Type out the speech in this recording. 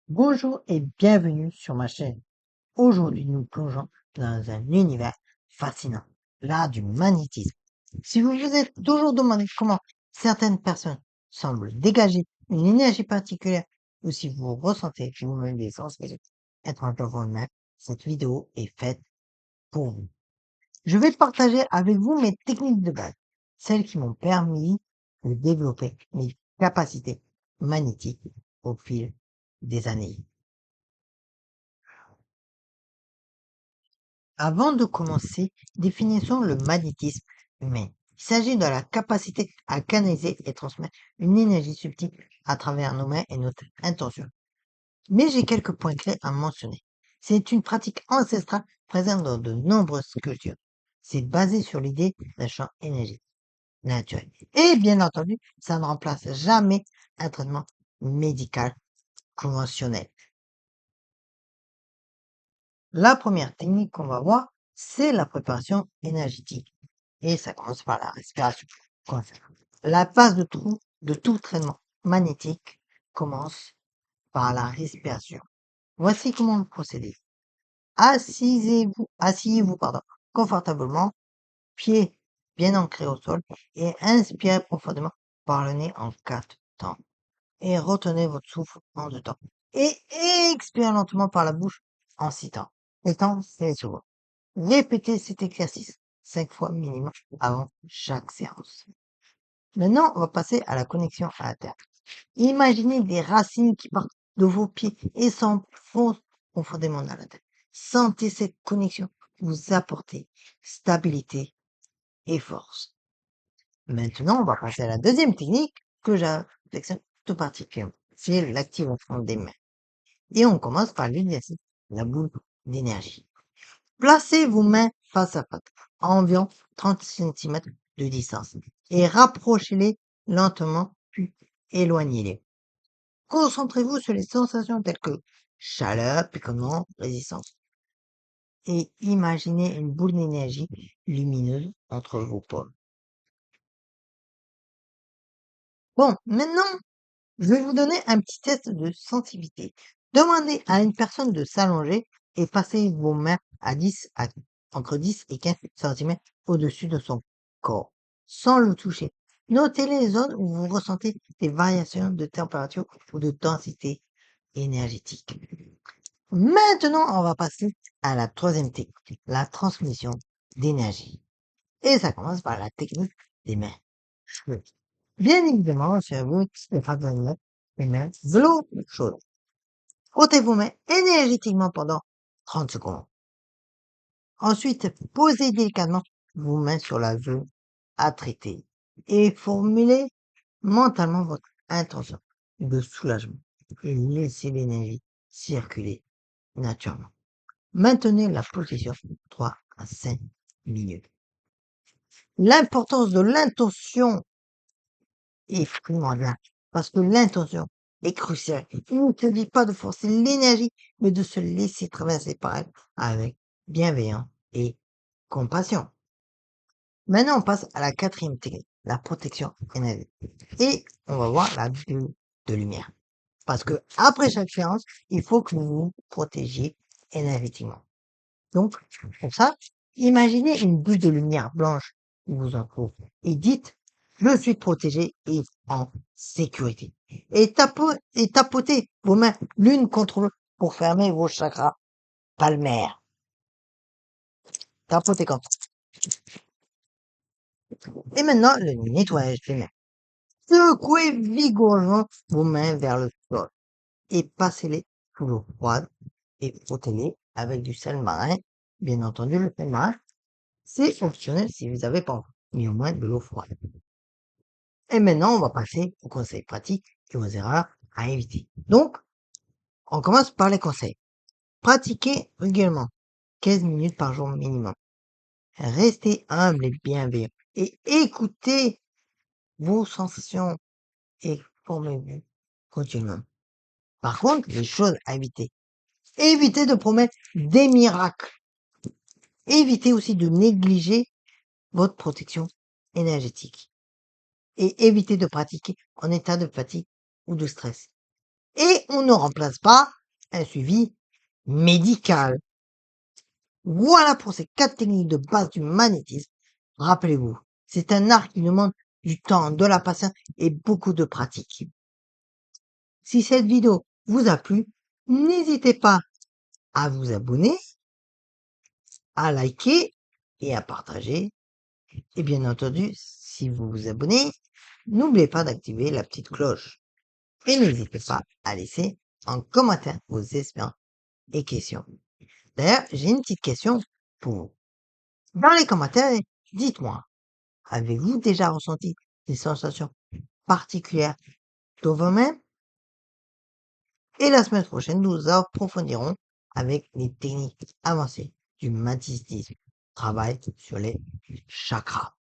Bonjour et bienvenue sur ma chaîne. Aujourd'hui, nous plongeons dans un univers fascinant, l'art du magnétisme. Si vous vous êtes toujours demandé comment certaines personnes semblent dégager une énergie particulière ou si vous ressentez vous-même des sensations étranges dans vous-même, cette vidéo est faite pour vous. Je vais partager avec vous mes techniques de base, celles qui m'ont permis de développer mes capacités magnétiques au fil des années. Avant de commencer, définissons le magnétisme humain. Il s'agit de la capacité à canaliser et transmettre une énergie subtile à travers nos mains et notre intention. Mais j'ai quelques points clés à mentionner. C'est une pratique ancestrale présente dans de nombreuses cultures. C'est basé sur l'idée d'un champ énergétique naturel. Et bien entendu, ça ne remplace jamais un traitement médical conventionnel. La première technique qu'on va voir, c'est la préparation énergétique. Et ça commence par la respiration. La base de tout traitement magnétique commence par la respiration. Voici comment procéder. Asseyez-vous, confortablement, pieds bien ancrés au sol et inspirez profondément par le nez en 4 temps. Et retenez votre souffle en 2 temps. Et expirez lentement par la bouche en 6 temps. Et temps, c'est souvent. Répétez cet exercice 5 fois minimum avant chaque séance. Maintenant, on va passer à la connexion à la terre. Imaginez des racines qui partent de vos pieds et s'enfoncent profondément dans la terre. Sentez cette connexion vous apporter stabilité et force. Maintenant, on va passer à la deuxième technique que j'affectionne tout particulièrement. C'est l'activation des mains. Et on commence par l'exercice, la boule d'énergie. Placez vos mains face à face, à environ 30 cm de distance, et rapprochez-les lentement, puis éloignez-les. Concentrez-vous sur les sensations telles que chaleur, picotement, résistance, et imaginez une boule d'énergie lumineuse entre vos paumes. Bon, maintenant, je vais vous donner un petit test de sensibilité. Demandez à une personne de s'allonger et passez vos mains entre 10 et 15 cm au-dessus de son corps, sans le toucher. Notez les zones où vous ressentez des variations de température ou de densité énergétique. Maintenant, on va passer à la troisième technique, la transmission d'énergie. Et ça commence par la technique des mains. Bien évidemment, sur vous, le favoriser les mains de l'eau chaude. Frottez vos mains énergétiquement pendant 30 secondes. Ensuite, posez délicatement vos mains sur la zone à traiter et formulez mentalement votre intention de soulagement et laissez l'énergie circuler naturellement. Maintenez la position 3 à 5 minutes. L'importance de l'intention est primordiale parce que l'intention est cruciale. Il ne te dit pas de forcer l'énergie, mais de se laisser traverser par elle avec bienveillance et compassion. Maintenant, on passe à la quatrième technique, la protection énergétique. Et on va voir la bulle de lumière. Parce que après chaque séance, il faut que vous vous protégiez énergétiquement. Donc, pour ça, imaginez une bulle de lumière blanche qui vous entoure et dites, je suis protégé et en sécurité. Et tapotez vos mains l'une contre l'autre pour fermer vos chakras palmaires. Tapotez comme ça. Et maintenant, le nettoyage des mains. Secouez vigoureusement vos mains vers le sol et passez-les sous l'eau froide et frottez-les avec du sel marin. Bien entendu, le sel marin, c'est optionnel si vous n'avez pas mis au moins de l'eau froide. Et maintenant, on va passer aux conseils pratiques et aux erreurs à éviter. Donc, on commence par les conseils. Pratiquez régulièrement, 15 minutes par jour minimum. Restez humble et bienveillant et écoutez vos sensations et formez-vous continuellement. Par contre, les choses à éviter. Évitez de promettre des miracles. Évitez aussi de négliger votre protection énergétique. Et évitez de pratiquer en état de fatigue ou de stress. et on ne remplace pas un suivi médical. Voilà pour ces 4 techniques de base du magnétisme. Rappelez-vous, c'est un art qui demande du temps, de la patience et beaucoup de pratique. Si cette vidéo vous a plu, n'hésitez pas à vous abonner, à liker et à partager. Et bien entendu, si vous vous abonnez, n'oubliez pas d'activer la petite cloche. Et n'hésitez pas à laisser en commentaire vos expériences et questions. D'ailleurs, j'ai une petite question pour vous. Dans les commentaires, dites-moi, avez-vous déjà ressenti des sensations particulières dans vous-même? Et la semaine prochaine, nous approfondirons avec les techniques avancées du magnétisme. Travail sur les chakras.